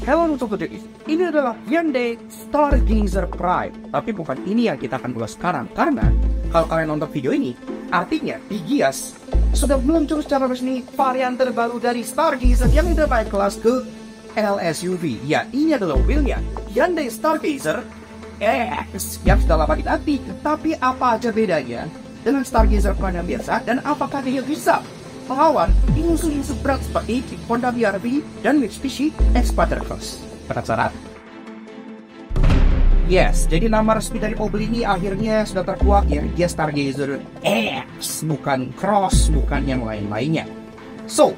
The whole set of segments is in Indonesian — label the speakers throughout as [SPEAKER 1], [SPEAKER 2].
[SPEAKER 1] Halo untuk ini adalah Hyundai Stargazer Prime. Tapi bukan ini yang kita akan bahas sekarang. Karena kalau kalian nonton video ini, artinya di Gias sudah meluncur secara resmi varian terbaru dari Stargazer yang udah naik kelas ke LSUV. Ya, ini adalah mobilnya Hyundai Stargazer X yang sudah lama dinanti. Tapi apa aja bedanya dengan Stargazer Prime yang biasa, dan apakah dia bisa melawan musuh-musuh berat seperti Honda BR-V dan Mitsubishi X-Pacer Cross? Penasaran? Yes, jadi nama resmi dari mobil ini akhirnya sudah terkuak, ya, dia Stargazer X, bukan Cross, bukan yang lain-lainnya. So,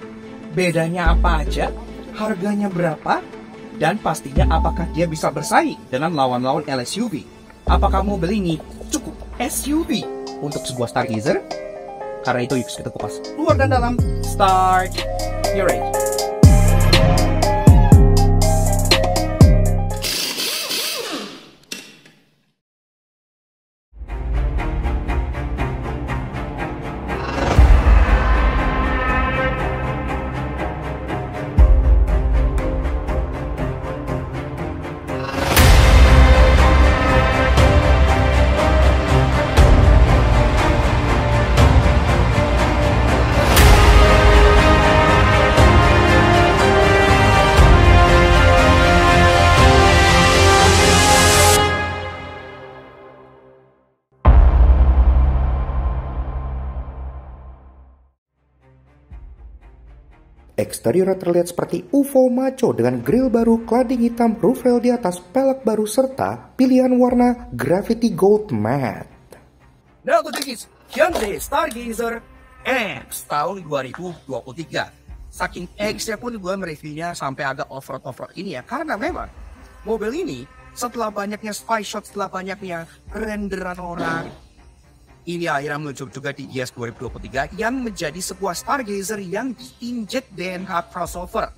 [SPEAKER 1] bedanya apa aja? Harganya berapa? Dan pastinya apakah dia bisa bersaing dengan lawan-lawan LSUV? Apakah mobil ini cukup SUV untuk sebuah Stargazer? Karena itu yuk kita kupas luar dan dalam. Start your race.
[SPEAKER 2] Eksteriornya terlihat seperti UFO maco dengan grill baru, cladding hitam, roof rail di atas, pelek baru, serta pilihan warna Gravity Gold Matte.
[SPEAKER 1] Nah, untuk Hyundai Stargazer X tahun 2023. Saking X-nya pun gue mereviewnya sampai agak off-road ini ya. Karena memang mobil ini setelah banyaknya spy shot, setelah banyaknya renderan orang, ini akhirnya muncul juga di Gias 2023 yang menjadi sebuah Stargazer yang diinjek DNH crossover.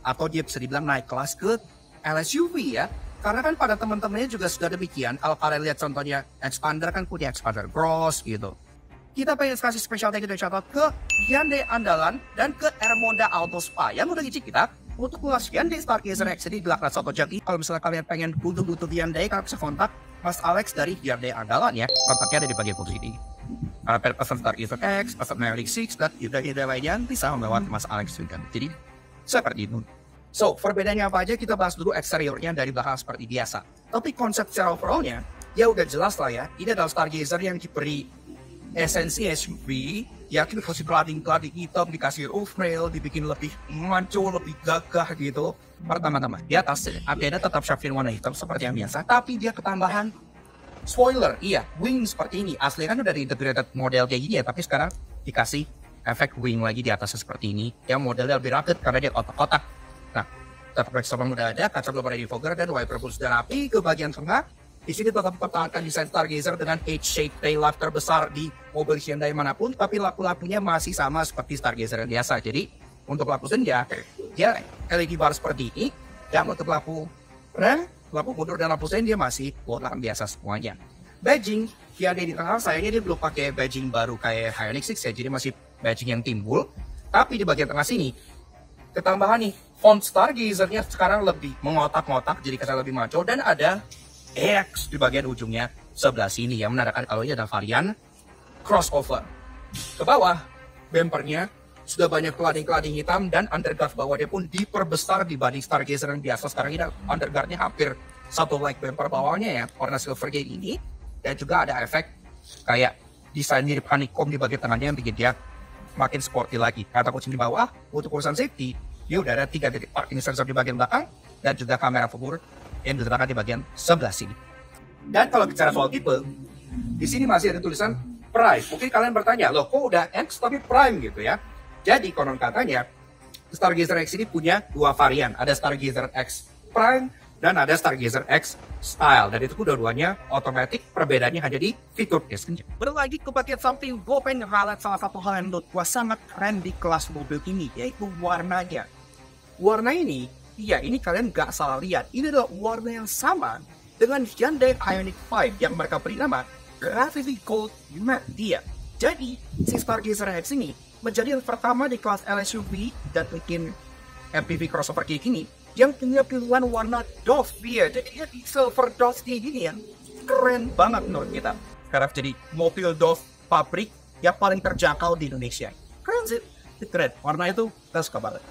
[SPEAKER 1] Atau dia bisa dibilang naik kelas ke LSUV ya. Karena kan pada teman-temannya juga sudah demikian. Kalau kalian lihat contohnya Expander kan punya Expander Cross gitu. Kita pengen kasih special thank you dan shout out ke Hyundai Andalan dan ke Ermonda Auto Spa yang udah ngicip kita untuk mengulas Hyundai Stargazer X ini di belakang Soto Jaki. Kalau misalnya kalian pengen butuh Hyundai, kalian bisa kontak Mas Alex dari Hyundai Andalan ya. Kontaknya ada di bagian posisi ini. Pesan Stargazer X, pesan Maverick 6, dan Hyundai lainnya bisa melewati Mas Alex juga. Jadi seperti itu. So, perbedaannya apa aja kita bahas dulu eksteriornya dari belakang seperti biasa. Tapi konsep secara overallnya ya udah jelas lah ya. Ini adalah Stargazer yang diberi esensi SUV, ya kita kasih cladding hitam, dikasih roof rail, dibikin lebih maco, lebih gagah gitu. Pertama-tama di atas update tetap Sharpin warna hitam seperti yang biasa, tapi dia ketambahan spoiler, iya, wing seperti ini. Aslinya kan udah di integrated model kayak gini ya, tapi sekarang dikasih efek wing lagi di atasnya seperti ini, yang modelnya lebih rapid karena dia kotak-kotak. Nah, tetap reksopan udah ada, kaca belum ada defogger, dan wiper pun sudah rapi. Ke bagian tengah, di sini tetap mempertahankan desain Stargazer dengan H-shape taillight terbesar di mobil Hyundai manapun, tapi lampu-lampunya masih sama seperti Stargazer yang biasa. Jadi untuk lampu senja, dia LED bar seperti ini, dan untuk lampu rem, lampu mundur dan lampu sen dia masih warna biasa semuanya. Badging Hyundai di tengah, sayangnya dia belum pakai badging baru kayak Ioniq 6 ya, jadi masih badging yang timbul. Tapi di bagian tengah sini, ketambahan nih, font Stargazer-nya sekarang lebih mengotak-ngotak, jadi kesan lebih maco, dan ada X di bagian ujungnya sebelah sini yang menandakan kalau ini ada varian crossover. Ke bawah, bumpernya sudah banyak cladding hitam, dan underguard bawahnya pun diperbesar dibanding Stargazer yang biasa. Sekarang ini underguardnya hampir satu like bumper bawahnya ya, warna silver kayak gini, dan juga ada efek kayak desain mirip honeycomb di bagian tengahnya yang bikin dia makin sporty lagi. Kata kucing di bawah, untuk urusan safety, dia udah ada 3 titik parking sensor di bagian belakang dan juga kamera figur yang diletakkan di bagian sebelah sini. Dan kalau bicara soal tipe, di sini masih ada tulisan Prime. Mungkin kalian bertanya, loh kok udah X tapi Prime gitu ya? Jadi konon katanya Stargazer X ini punya 2 varian. Ada Stargazer X Prime dan ada Stargazer X Style. Dan itu dua-duanya otomatis, perbedaannya hanya di fitur desainnya. Berlagi ke bagian samping, gue pengen highlight salah satu hal yang menurut gue sangat keren di kelas mobil ini, yaitu warnanya. Warna ini, iya, ini kalian gak salah lihat. Ini adalah warna yang sama dengan Hyundai Ioniq 5 yang mereka beri nama Gravity Gold Matte dia. Jadi, si Stargazer X ini menjadi yang pertama di kelas LSUV dan bikin MPV crossover kayak gini yang punya pilihan warna doff dia. Jadi dia di silver dusty gini ya. Keren banget menurut kita. Sekarang jadi mobil doff pabrik yang paling terjangkau di Indonesia. Keren sih. Keren. Warna itu kita suka banget.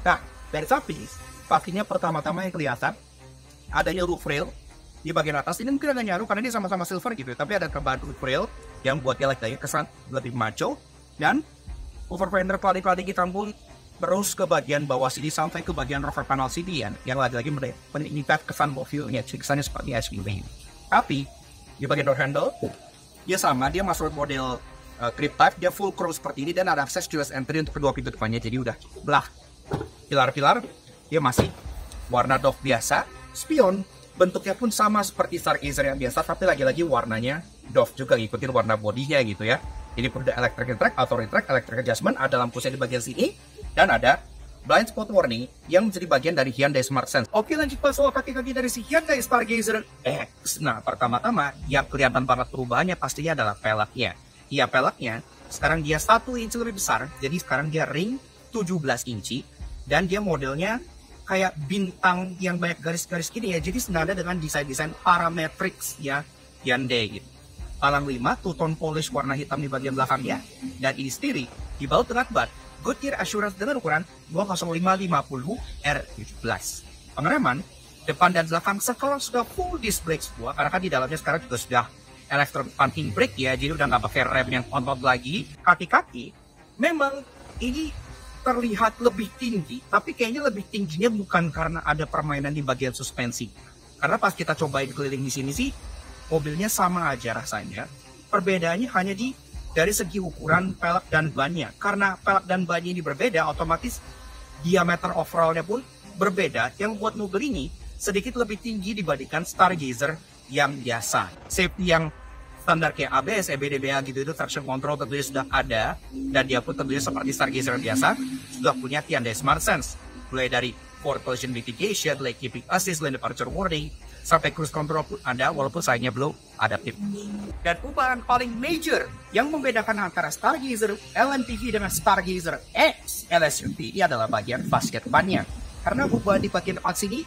[SPEAKER 1] Nah, dari samping pastinya pertama-tama yang kelihatan adanya roof rail di bagian atas. Ini mungkin agak nyaru karena ini sama-sama silver gitu, tapi ada tambahan roof rail yang buat dia lagi kesan lebih maco. Dan over fender cladding hitam pun terus ke bagian bawah sini sampai ke bagian rocker panel sini yang lagi-lagi meningkat kesan mobilnya, kesannya seperti SUV. Tapi di bagian door handle dia sama, dia masuk model grip type, dia full chrome seperti ini dan ada akses keyless entry untuk kedua pintu depannya. Jadi udah belah pilar-pilar dia masih warna doff biasa. Spion bentuknya pun sama seperti Stargazer yang biasa, tapi lagi-lagi warnanya doff juga, ngikutin warna bodinya gitu ya. Jadi ada electric track, auto retract, electric adjustment, ada lampu di bagian sini, dan ada blind spot warning yang menjadi bagian dari Hyundai Smart Sense. Oke, lanjut pas soal kaki-kaki dari si Hyundai Stargazer X. Nah, pertama-tama yang kelihatan banget perubahannya pastinya adalah peleknya. Iya, peleknya sekarang dia 1 inci lebih besar, jadi sekarang dia ring 17 inci, dan dia modelnya kayak bintang yang banyak garis-garis gini ya, jadi senada dengan desain-desain parametrics ya Hyundai gitu. Palang 5, two-tone polish warna hitam di bagian belakangnya, dan ini sendiri dibalut dengan bat Goodyear Assurance dengan ukuran 205/50 R17. Pengereman depan dan belakang sekarang sudah full disc brake semua, karena kan di dalamnya sekarang juga sudah electronic parking brake ya, jadi udah nggak pakai rem yang on lagi. Kaki-kaki memang ini terlihat lebih tinggi, tapi kayaknya lebih tingginya bukan karena ada permainan di bagian suspensi. Karena pas kita cobain keliling di sini sih, mobilnya sama aja rasanya. Perbedaannya hanya dari segi ukuran pelek dan bannya. Karena pelek dan bannya ini berbeda, otomatis diameter overallnya pun berbeda, yang membuat mobil ini sedikit lebih tinggi dibandingkan Stargazer yang biasa. Safety yang standar kayak ABS, EBD-BA gitu, itu traction control tentunya sudah ada, dan dia pun tentunya seperti Stargazer biasa sudah punya Hyundai Smart Sense, mulai dari forward collision mitigation, lane keeping assist, lane departure warning, sampai cruise control pun ada, walaupun sayangnya belum adaptif. Dan perubahan paling major yang membedakan antara Stargazer LMPV dengan Stargazer X LSMP ini adalah bagian fasket depannya, karena perubahan di bagian depan sini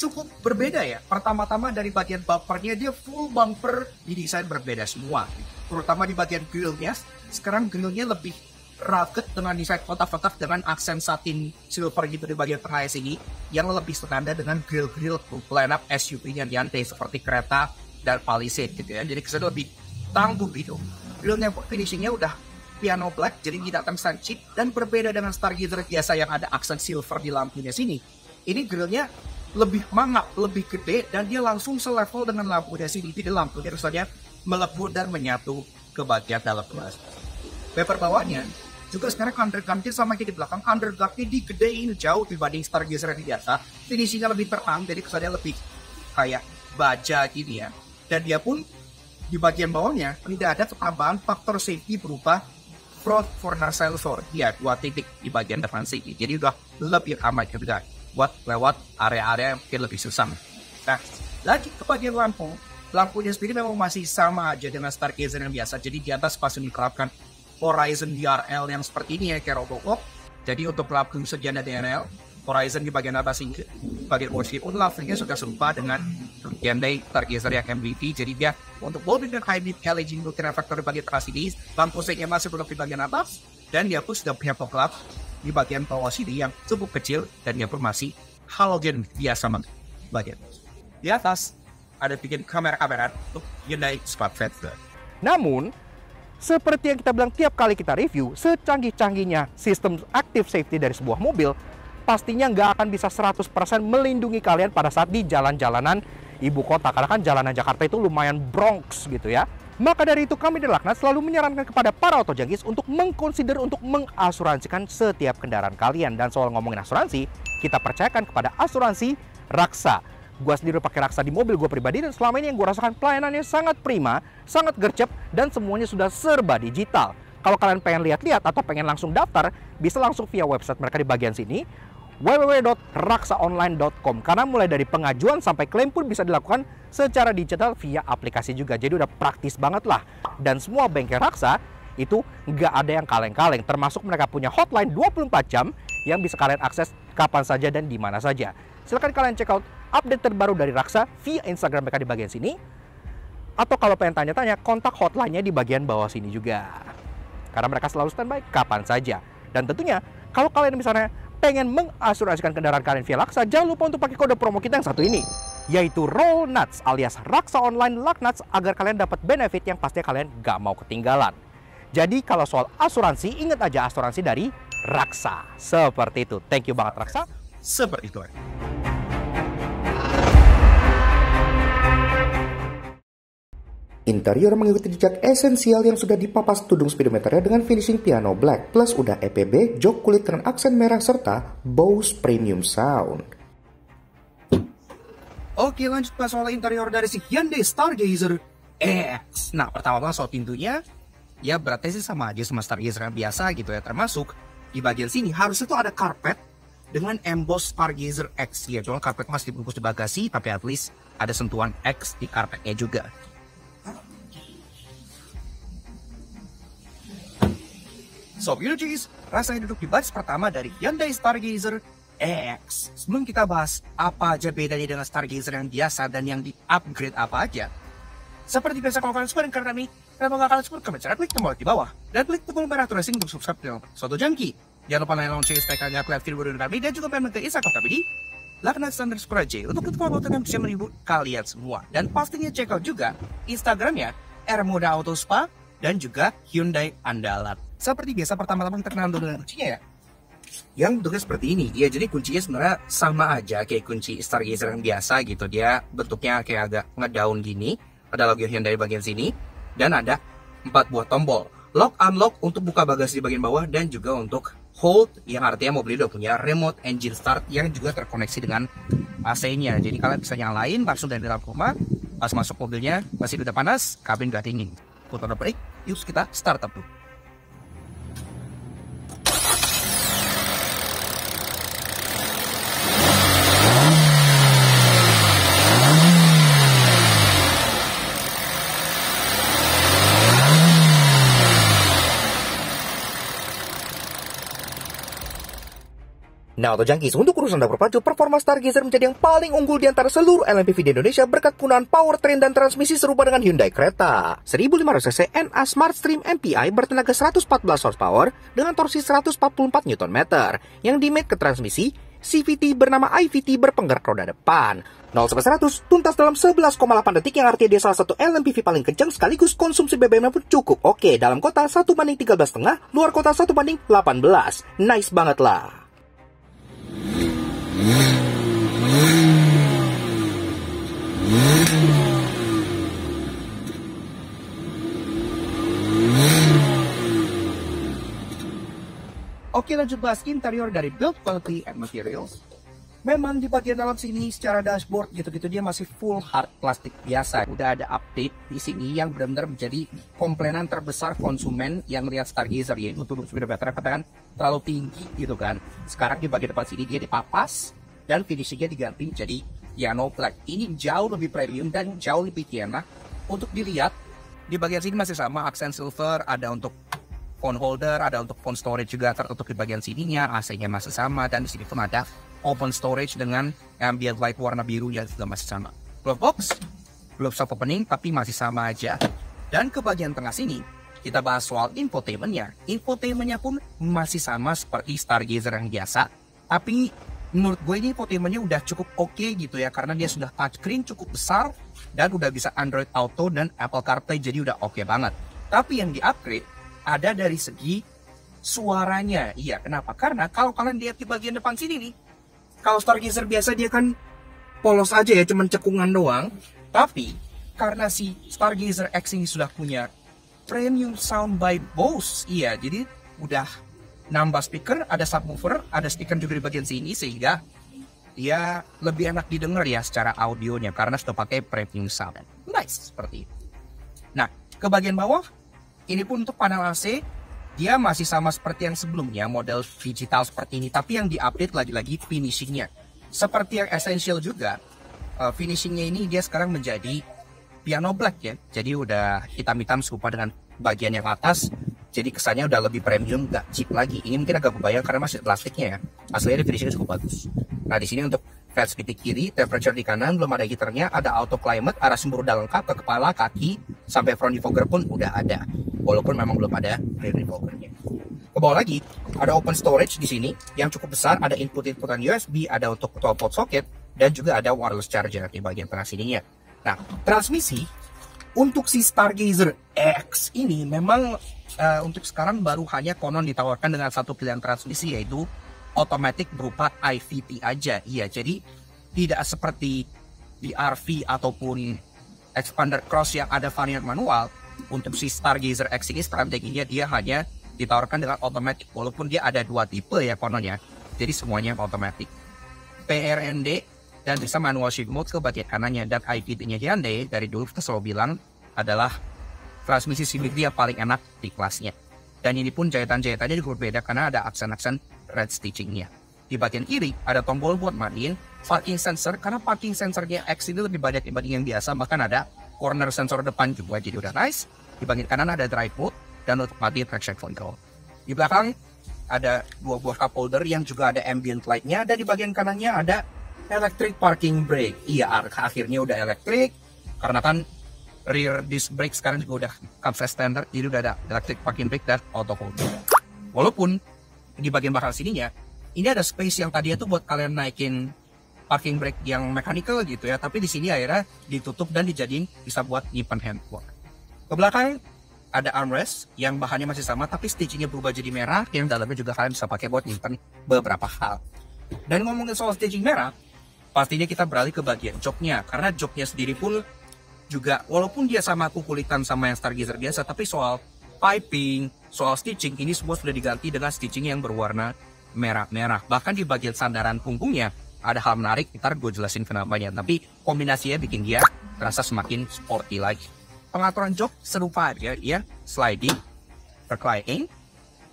[SPEAKER 1] cukup berbeda ya. Pertama-tama dari bagian bumpernya, dia full bumper didesain berbeda semua. Terutama di bagian grillnya, sekarang grillnya lebih rugged dengan desain kotak-kotak dengan aksen satin silver gitu di bagian tengah sini, yang lebih senada dengan grill-grill line up SUV-nya Hyundai seperti Creta dan Palisade gitu ya. Jadi kesannya lebih tangguh gitu. Grillnya finishingnya udah piano black, jadi tidak terkesan cheap, dan berbeda dengan Stargazer biasa yang ada aksen silver di lampunya sini. Ini grillnya lebih mangap, lebih gede, dan dia langsung selevel dengan lampunya sini. Jadi lampunya rasanya melebur dan menyatu ke bagian dalam kelas. Bumper bawahnya juga sekarang underguard sama kayak di belakang, underguardnya digedein jauh dibanding Stargazer yang biasa. Finishingnya lebih terang, jadi kesannya lebih kayak baja gitu ya. Dan dia pun di bagian bawahnya tidak ada tambahan faktor safety berupa front corner sensor. Ya, 2 titik di bagian depan sini. Jadi udah lebih aman juga buat lewat area-area yang mungkin lebih susah. Nah, lagi ke bagian lampu. Lampunya sendiri memang masih sama aja dengan Stargazer yang biasa. Jadi di atas pas diterapkan Horizon DRL yang seperti ini ya, kayak Robocop. Jadi untuk lampu sejalan DRL, Horizon di bagian atas ini, bagian posisi pun lampunya sudah serupa dengan Hyundai Stargazer yang MVP. Jadi dia untuk mobil dengan hybrid LED multi reflektor di bagian atas ini, lampu seatnya masih belum di bagian atas, dan dia pun sudah punya fog lamp di bagian bawah sini yang cukup kecil, dan dia pun masih halogen biasa bagian. Di atas ada bikin kamera-kamera untuk Hyundai Smart Sense.
[SPEAKER 2] Namun, seperti yang kita bilang tiap kali kita review, secanggih-canggihnya sistem active safety dari sebuah mobil, pastinya nggak akan bisa 100% melindungi kalian pada saat di jalan-jalanan ibu kota. Karena kan jalanan Jakarta itu lumayan Bronx gitu ya. Maka dari itu kami di Laknat selalu menyarankan kepada para otojanggis untuk mengkonsider untuk mengasuransikan setiap kendaraan kalian. Dan soal ngomongin asuransi, kita percayakan kepada asuransi Raksa. Gua sendiri pakai Raksa di mobil gue pribadi, dan selama ini yang gue rasakan pelayanannya sangat prima, sangat gercep, dan semuanya sudah serba digital. Kalau kalian pengen lihat-lihat atau pengen langsung daftar, bisa langsung via website mereka di bagian sini, www.raksaonline.com, karena mulai dari pengajuan sampai klaim pun bisa dilakukan secara digital via aplikasi juga. Jadi udah praktis banget lah. Dan semua bengkel Raksa itu nggak ada yang kaleng-kaleng, termasuk mereka punya hotline 24 jam yang bisa kalian akses kapan saja dan di mana saja. Silahkan kalian check out update terbaru dari Raksa via Instagram mereka di bagian sini. Atau kalau pengen tanya-tanya, kontak hotline-nya di bagian bawah sini juga. Karena mereka selalu standby kapan saja. Dan tentunya, kalau kalian misalnya pengen mengasuransikan kendaraan kalian via Raksa, jangan lupa untuk pakai kode promo kita yang satu ini, yaitu Roll Nuts alias Raksa Online Luck Nuts, agar kalian dapat benefit yang pastinya kalian gak mau ketinggalan. Jadi kalau soal asuransi, ingat aja asuransi dari Raksa. Seperti itu. Thank you banget Raksa.
[SPEAKER 1] Seperti itu.
[SPEAKER 3] Interior mengikuti jejak esensial yang sudah dipapas tudung speedometernya dengan finishing piano black, plus udah EPB, jok kulit dengan aksen merah, serta Bose Premium Sound.
[SPEAKER 1] Oke, lanjut ke soal interior dari si Hyundai Stargazer X. Nah, pertama soal pintunya, ya berarti sih sama aja sama Stargazer yang biasa gitu ya. Termasuk di bagian sini harusnya tuh ada karpet dengan emboss Stargazer X ya. Cuma karpet masih dibungkus di bagasi, tapi at least ada sentuhan X di karpetnya juga. So, Cheese, rasanya duduk di baris pertama dari Hyundai Stargazer X. Sebelum kita bahas apa aja bedanya dengan Stargazer yang biasa dan yang di-upgrade apa aja, seperti biasa kalau kalian suka dengan konten kami, kenapa nggak kalian suka? Cara klik tombol di bawah dan klik tombol merah tracing untuk subscribe channel Soto Junkie. Jangan lupa like, share, supaya kalian upload video baru dari kami, dan juga pengen ke Instagram kami di @laknat_j untuk itu follow yang bisa menghibur kalian semua. Dan pastinya check out juga Instagramnya Ermoda Auto Spa dan juga Hyundai Andalat. Seperti biasa, pertama-tama kita kenal dulu dengan kuncinya ya. Yang bentuknya seperti ini. Ya, jadi kuncinya sebenarnya sama aja kayak kunci Stargazer yang biasa gitu. Dia bentuknya kayak agak ngedaun gini. Ada logo Hyundai di bagian sini. Dan ada 4 buah tombol. Lock, unlock untuk buka bagasi di bagian bawah. Dan juga untuk hold, yang artinya mobil udah punya remote engine start yang juga terkoneksi dengan AC-nya. Jadi kalian bisa nyalain langsung dari dalam rumah. Pas masuk mobilnya, masih udah panas, kabin udah dingin. Putar brake, yuk kita start up dulu.
[SPEAKER 3] Nah, Auto Junkies, untuk urusan dapur pacu, performa Stargazer menjadi yang paling unggul di antara seluruh LMPV di Indonesia berkat penggunaan powertrain dan transmisi serupa dengan Hyundai Creta. 1500cc NA Smart Stream MPI bertenaga 114 horsepower dengan torsi 144 Nm yang dimate ke transmisi CVT bernama IVT berpenggerak roda depan. 0-100 tuntas dalam 11,8 detik, yang artinya dia salah satu LMPV paling kencang, sekaligus konsumsi BBM-nya pun cukup oke. Dalam kota 1:13,5, luar kota 1:18. Nice banget lah.
[SPEAKER 1] Oke, lanjut bahas interior dari build quality and materials. Memang di bagian dalam sini secara dashboard gitu-gitu dia masih full hard plastik biasa. Udah ada update di sini yang benar-benar menjadi komplainan terbesar konsumen yang lihat Stargazer ya. Untuk speedometer katakan terlalu tinggi gitu kan. Sekarang di bagian depan sini dia dipapas dan finishingnya diganti jadi piano black. Ini jauh lebih premium dan jauh lebih enak untuk dilihat. Di bagian sini masih sama aksen silver, ada untuk phone holder, ada untuk phone storage juga tertutup di bagian sininya, AC-nya masih sama, dan di sini pun ada open storage dengan ambient light warna biru yang juga masih sama. Glove box, glove soft opening, tapi masih sama aja. Dan ke bagian tengah sini, kita bahas soal infotainment-nya. Infotainment-nya pun masih sama seperti Stargazer yang biasa, tapi menurut gue ini infotainment-nya udah cukup oke gitu ya, karena dia sudah touchscreen cukup besar, dan udah bisa Android Auto dan Apple CarPlay, jadi udah oke banget. Tapi yang di-upgrade ada dari segi suaranya. Iya, kenapa? Karena kalau kalian lihat di bagian depan sini nih, kalau Stargazer biasa dia kan polos aja ya, cuman cekungan doang. Tapi karena si Stargazer X ini sudah punya premium sound by Bose, iya, jadi udah nambah speaker, ada subwoofer, ada speaker juga di bagian sini, sehingga dia lebih enak didengar ya secara audionya karena sudah pakai premium sound. Nice, seperti itu. Nah, ke bagian bawah, ini pun untuk panel AC, dia masih sama seperti yang sebelumnya, model digital seperti ini. Tapi yang diupdate lagi-lagi finishingnya. Seperti yang Essential juga, finishingnya ini dia sekarang menjadi piano black ya. Jadi udah hitam-hitam serupa dengan bagian yang atas. Jadi kesannya udah lebih premium, nggak cheap lagi. Ini mungkin agak kebayang karena masih plastiknya ya. Aslinya finishingnya cukup bagus. Nah di sini untuk fan speed di kiri, temperature di kanan, belum ada heaternya, ada auto climate, arah sumber udah lengkap ke kepala, kaki, sampai front defogger pun udah ada. Walaupun memang belum ada rear defoggernya. Ke bawah lagi, ada open storage di sini yang cukup besar, ada inputan USB, ada untuk 12 volt socket, dan juga ada wireless charger di bagian tengah sininya. Nah, transmisi untuk si Stargazer X ini memang untuk sekarang baru hanya konon ditawarkan dengan satu pilihan transmisi, yaitu otomatis berupa IVT aja. Iya, jadi tidak seperti di RV ataupun Expander Cross yang ada varian manual. Untuk si Stargazer X ini strateginya dia hanya ditawarkan dengan otomatis, walaupun dia ada dua tipe ya kononnya. Jadi semuanya otomatis. PRND dan bisa manual shift mode ke bagian kanannya, dan IVT-nya Hyundai dari dulu kita selalu bilang adalah transmisi CVT yang paling enak di kelasnya. Dan ini pun jahitan-jahitannya juga berbeda karena ada aksen-aksen red stitchingnya. Di bagian kiri ada tombol buat matiin parking sensor, karena parking sensornya X ini lebih banyak dibanding yang biasa, bahkan ada corner sensor depan juga, jadi udah nice. Di bagian kanan ada drive mode dan untuk matiin traction control. Di belakang ada dua buah cup holder yang juga ada ambient light-nya, dan di bagian kanannya ada electric parking brake. Iya, akhirnya udah elektrik karena kan rear disc brake sekarang juga udah Kansai standard, jadi udah ada electric parking brake dan auto hold. Walaupun di bagian belakang sininya ini ada space yang tadinya tuh buat kalian naikin parking brake yang mechanical gitu ya, tapi di sini akhirnya ditutup dan dijadiin bisa buat nyimpan handphone. Ke belakang ada armrest yang bahannya masih sama, tapi stitchingnya berubah jadi merah, yang dalamnya juga kalian bisa pakai buat nyimpan beberapa hal. Dan ngomongin soal stitching merah, pastinya kita beralih ke bagian joknya, karena joknya sendiri pun juga walaupun dia sama kukulitan sama yang Stargazer biasa, tapi soal piping, soal stitching ini semua sudah diganti dengan stitching yang berwarna merah-merah. Bahkan di bagian sandaran punggungnya ada hal menarik, ntar gue jelasin kenapanya, tapi kombinasinya bikin dia terasa semakin sporty lagi. Pengaturan jok serupa aja ya, sliding, reclining,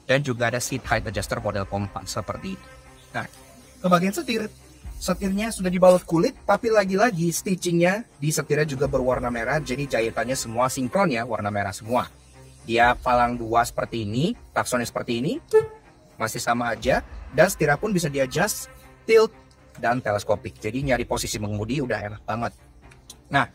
[SPEAKER 1] dan juga ada seat height adjuster model kompak seperti itu. Nah, ke bagian setirnya sudah dibalut kulit, tapi lagi-lagi stitchingnya di setirnya juga berwarna merah, jadi jahitannya semua sinkronnya warna merah semua. Dia palang dua seperti ini, taksonnya seperti ini, masih sama aja, dan setirnya pun bisa di-adjust, tilt, dan teleskopik. Jadi nyari posisi mengemudi udah enak banget. Nah,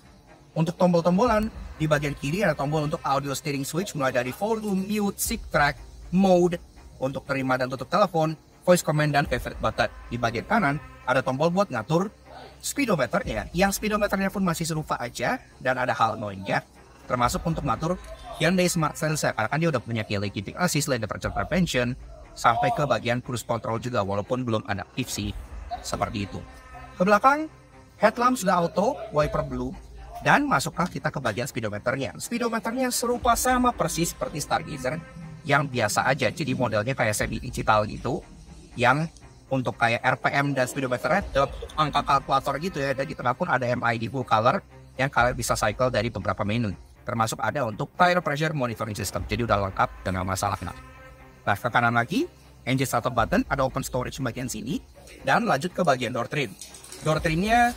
[SPEAKER 1] untuk tombol-tombolan, di bagian kiri ada tombol untuk audio steering switch, mulai dari volume, mute, sync track, mode, untuk terima dan tutup telepon, voice command, dan favorite button. Di bagian kanan, ada tombol buat ngatur speedometernya, yang speedometernya pun masih serupa aja, dan ada hal annoying-nya, termasuk untuk ngatur Hyundai Smart Sensor, karena kan dia udah punya keyless keeping assist, lane departure prevention, sampai ke bagian cruise control juga, walaupun belum adaptif sih, seperti itu. Ke belakang, headlamp sudah auto, wiper blue, dan masuklah kita ke bagian speedometernya. Speedometernya serupa sama persis seperti Stargazer yang biasa aja, jadi modelnya kayak semi digital gitu, yang untuk kayak RPM dan speedometernya angka kalkulator gitu ya, dan di tengah pun ada MID full color yang kalian bisa cycle dari beberapa menu, termasuk ada untuk tire pressure monitoring system, jadi udah lengkap dan gak masalah. Nah, ke kanan lagi, engine startup button, ada open storage bagian sini, dan lanjut ke bagian door trim. Door trimnya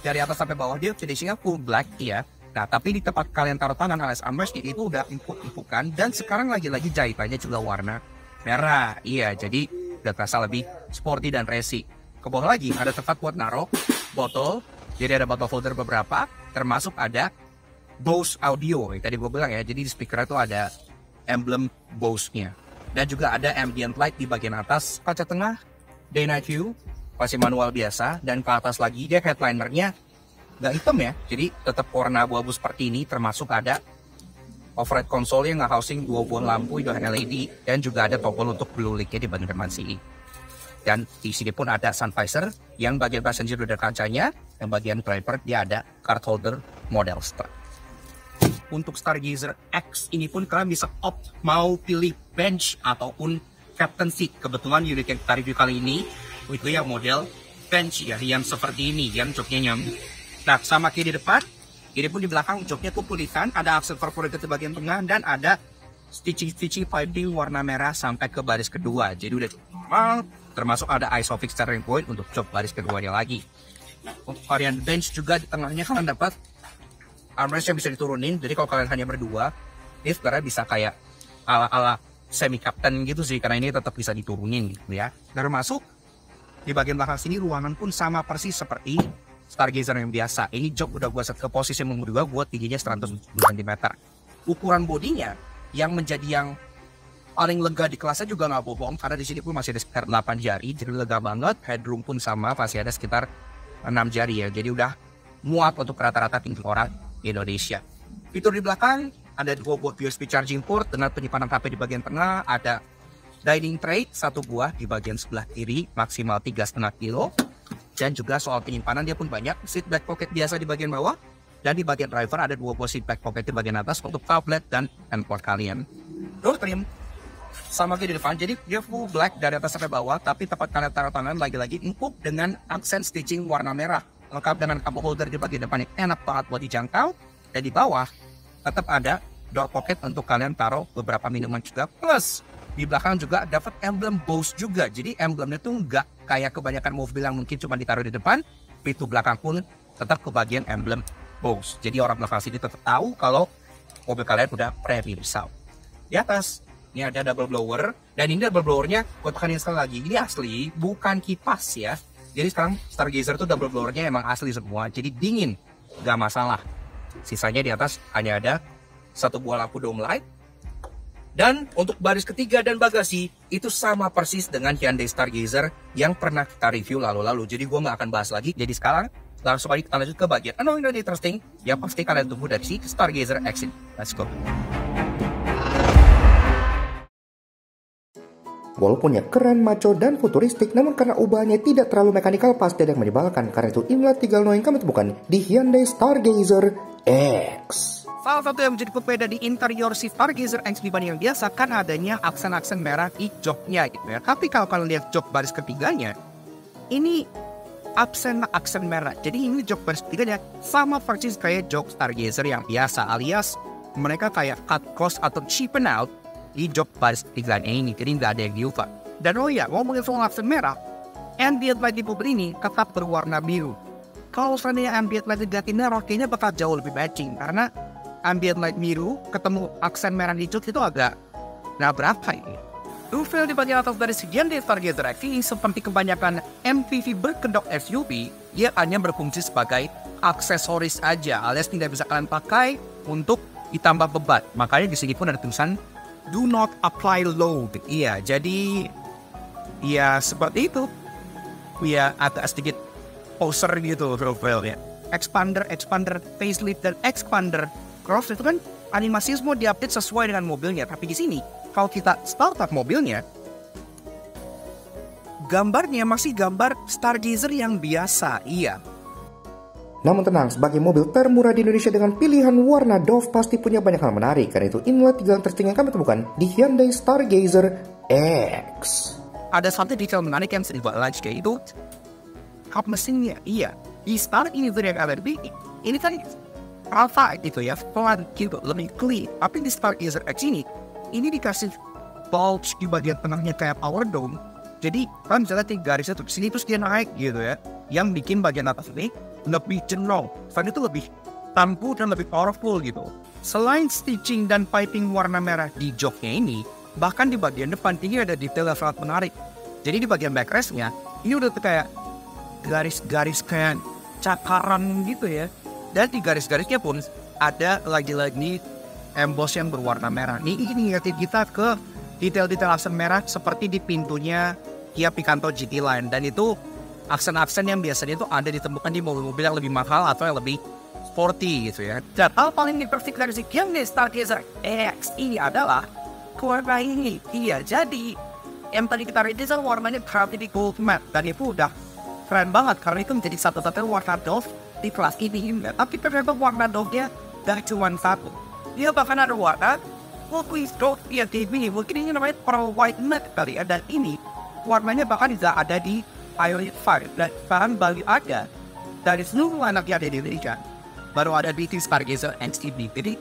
[SPEAKER 1] dari atas sampai bawah dia finishingnya full black ya. Nah, tapi di tempat kalian taruh tangan alias armrest itu udah empuk-empukan, dan sekarang lagi-lagi jahitannya juga warna merah. Iya, jadi udah terasa lebih sporty dan racing. Ke bawah lagi ada tempat buat naruh botol, jadi ada botol holder beberapa, termasuk ada Bose audio yang tadi gue bilang ya, jadi di speaker itu ada emblem Bose-nya, dan juga ada ambient light di bagian atas, kaca tengah, day night view, masih manual biasa, dan ke atas lagi dia headlinernya nggak hitam ya, jadi tetap warna abu-abu seperti ini, termasuk ada overhead console yang nge-housing 2 buah lampu dengan LED, dan juga ada tombol untuk blue light-nya di bagian depan sini. Dan di sini pun ada sun visor, yang bagian passenger udah kacanya, yang bagian driver dia ada card holder model Star. Untuk Stargazer X ini pun kalian bisa opt mau pilih bench ataupun captain seat. Kebetulan unit yang kita review kali ini itu yang model bench ya, yang seperti ini, yang joknya nyambung. Nah, sama kayak di depan, ini pun di belakang joknya kupulitan, ada aksen corporate di bagian tengah, dan ada stitching piping warna merah sampai ke baris kedua. Jadi udah normal, termasuk ada isofix steering point untuk jok baris keduanya lagi. Untuk varian bench juga di tengahnya kalian dapat armrest yang bisa diturunin, jadi kalau kalian hanya berdua, ini sebenarnya bisa kayak ala-ala semi captain gitu sih, karena ini tetap bisa diturunin gitu ya. Termasuk di bagian belakang sini ruangan pun sama persis seperti Stargazer yang biasa. Ini jok udah gue set ke posisi nomor 2, gue tingginya 100 cm. Ukuran bodinya yang menjadi yang paling lega di kelasnya juga nggak bohong, karena di sini pun masih ada sekitar 8 jari, jadi lega banget. Headroom pun sama, masih ada sekitar 6 jari ya, jadi udah muat untuk rata-rata tinggi orang Indonesia. Fitur di belakang ada 2 buah USB charging port dengan penyimpanan HP di bagian tengah, ada dining tray 1 buah di bagian sebelah kiri, maksimal 3,5 kilo, dan juga soal penyimpanan dia pun banyak. Seat back pocket biasa di bagian bawah, dan di bagian driver ada 2 buah seat back pocket di bagian atas untuk tablet dan handphone kalian. Door trim sama kayak di depan, jadi dia full black dari atas sampai bawah, tapi tempat kalian taruh tangan lagi-lagi empuk dengan aksen stitching warna merah, lengkap dengan cup holder di bagian depan yang enak banget buat dijangkau. Dan di bawah tetap ada door pocket untuk kalian taruh beberapa minuman juga, plus di belakang juga dapat emblem Bose juga. Jadi emblemnya tuh nggak kayak kebanyakan mobil yang mungkin cuma ditaruh di depan, pintu belakang pun tetap ke bagian emblem Bose. Jadi orang belakang sini tetap tahu kalau mobil kalian udah premium sound. Di atas ini ada double blower, dan ini double blowernya gue tekanin sekali lagi, ini asli, bukan kipas ya. Jadi sekarang Stargazer tuh double blowernya emang asli semua, jadi dingin, gak masalah. Sisanya di atas hanya ada 1 buah lampu dome light. Dan untuk baris ketiga dan bagasi itu sama persis dengan Hyundai Stargazer yang pernah kita review lalu-lalu. Jadi gue nggak akan bahas lagi. Jadi sekarang langsung aja kita lanjut ke bagian annoying dan interesting yang pasti kalian tunggu dari si Stargazer X ini. Let's go.
[SPEAKER 3] Walaupun ya keren, maco, dan futuristik, namun karena ubahnya tidak terlalu mekanikal pasti ada yang menyebalkan. Karena itu inilah 3 hal yang kami temukan di Hyundai Stargazer X.
[SPEAKER 1] Salah satu yang menjadi pembeda di interior si Stargazer X dibanding yang biasa kan adanya aksen-aksen merah di joknya gitu ya. Tapi kalau kalian lihat jok baris ketiganya, ini aksen merah. Jadi ini jok baris ketiganya sama persis kayak jok Stargazer yang biasa, alias mereka kayak cut cost atau cheapen out di jok baris ketiganya ini. Jadi nggak ada yang diubah. Dan oh ya, ngomongin soal aksen merah, ambient light di mobil ini tetap berwarna biru. Kalau seandainya ambient light diganti merah, kayaknya bakal jauh lebih matching, karena ambient light biru ketemu aksen merah di jok itu agak berapa ini. Roof rail di bagian atas dari Hyundai Stargazer X ini seperti kebanyakan MPV berkedok SUV, dia hanya berfungsi sebagai aksesoris aja, alias tidak bisa kalian pakai untuk ditambah beban. Makanya di sini pun ada tulisan do not apply load. Iya, jadi ya seperti itu. Ya agak sedikit poser gitu roof rail ya. Expander, facelift, dan expander cross itu kan animasi semua diupdate sesuai dengan mobilnya. Tapi di sini kalau kita start up mobilnya, gambarnya masih gambar Stargazer yang biasa. Iya.
[SPEAKER 3] Namun tenang, sebagai mobil termurah di Indonesia dengan pilihan warna Dove pasti punya banyak hal menarik. Karena itu inilah 3 hal interesting yang kami temukan di Hyundai Stargazer X.
[SPEAKER 1] Ada satu detail menarik yang sedikit lagi, kayak itu kap mesinnya. Iya, di Star ini yang LRB ini kan Alpha gitu ya, pelan gitu, lebih clean. Tapi di Stargazer X ini dikasih bulge di bagian tengahnya kayak power dome. Jadi kan misalnya garisnya tuh sini terus dia naik gitu ya, yang bikin bagian atas ini lebih jenuh. Selain itu lebih tampu dan lebih powerful gitu. Selain stitching dan piping warna merah di joknya ini, bahkan di bagian depan ini ada detail yang sangat menarik. Jadi di bagian backrestnya ini udah kayak garis-garis kayak cakaran gitu ya. Dan di garis-garisnya pun ada lagi-lagi emboss yang berwarna merah. Ini ngingetin kita ke detail-detail aksen merah seperti di pintunya Kia Picanto GT Line. Dan itu aksen-aksen yang biasanya itu ada ditemukan di mobil-mobil yang lebih mahal atau yang lebih sporty gitu ya. Dan hal paling diperfik dari si Hyundai Stargazer X ini adalah warna ini. Iya, jadi yang tadi kita read itu warnanya Gravity Gold Matte. Dan itu udah keren banget karena itu menjadi satu-satunya warna Dove di kelas ini. Tapi ternyata warna Dove-nya gak cuma satu. Dia bahkan ada warna Wolfie Dove yang TV. Mungkin ini namanya Pearl White Matte kali ya. Dan ini warnanya bahkan tidak ada di Ioniq 5. Dan bahkan baru ada dari seluruh anak yang ada di Indonesia, baru ada di Stargazer XTB. Jadi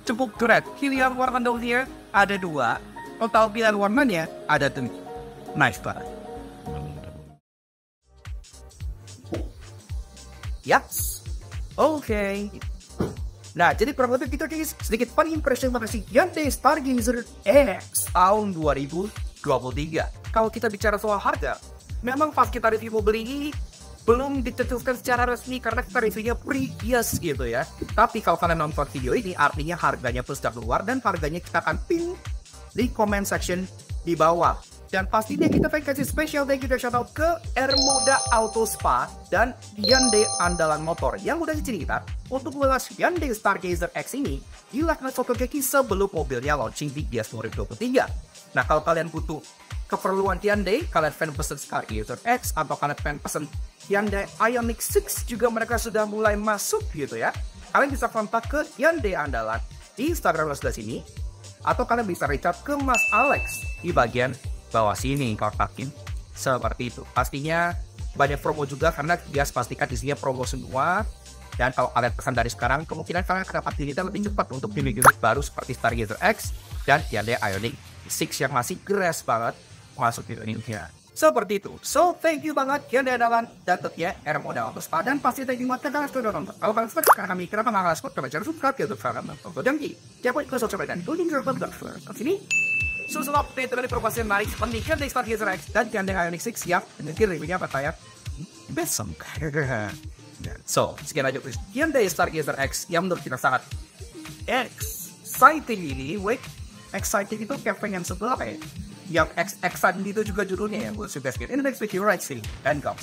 [SPEAKER 1] cukup keren. Pilihan warna Dove-nya ada 2. Total pilihan warnanya ada 3. Nice banget. Yes. Okay. Nah, jadi kurang lebih gitu guys, sedikit fun impression mengenai Hyundai Stargazer X tahun 2023. Kalau kita bicara soal harga, memang pas kita review mobil ini belum ditentukan secara resmi karena kita reviewnya previous gitu ya. Tapi kalau kalian nonton video ini, artinya harganya pun sudah keluar dan harganya kita akan pin di comment section di bawah. Dan pastinya kita pengen kasih special thank you dan shout out ke Ermoda Auto Spa dan Hyundai Andalan Motor yang udah izin kita untuk mengulas Hyundai Stargazer X ini di lakukan foto kaki sebelum mobilnya launching di Gias 2023. Nah, kalau kalian butuh keperluan Hyundai, kalian pengen pesen Stargazer X atau kalian pengen pesen Hyundai Ioniq 6 juga mereka sudah mulai masuk gitu ya. Kalian bisa kontak ke Hyundai Andalan di Instagram sebelah sini atau kalian bisa reach out ke Mas Alex di bagian bawah sini kontakin seperti itu. Pastinya banyak promo juga karena Gias pastikan isinya promo semua. Dan kalau kalian pesan dari sekarang, kemungkinan kalian akan dapat kita lebih cepat untuk unit baru seperti Stargazer X dan Hyundai Ioniq 6 yang masih grass banget masuk di Indonesia. Seperti itu. So, thank you banget Hyundai Andalan dan tentunya Ermoda Auto Spa. Dan pasti thank you banget kalian sudah nonton. Kalau kalian suka kami, kenapa nggak kalian subscribe? Coba subscribe ya untuk kalian nonton. Jangan jangan lupa subscribe dan kuning gerbang sini. Susul update dari informasi menarik seperti Hyundai Stargazer X dan Hyundai Ioniq 6 yang mungkin reviewnya akan tayang besok. So, sekian aja guys. Hyundai Stargazer X yang menurut kita sangat exciting ini. Wait, exciting itu kayak pengen sebelah ya. Yang exciting itu juga judulnya ya. We'll see you guys in the next video right, see and go.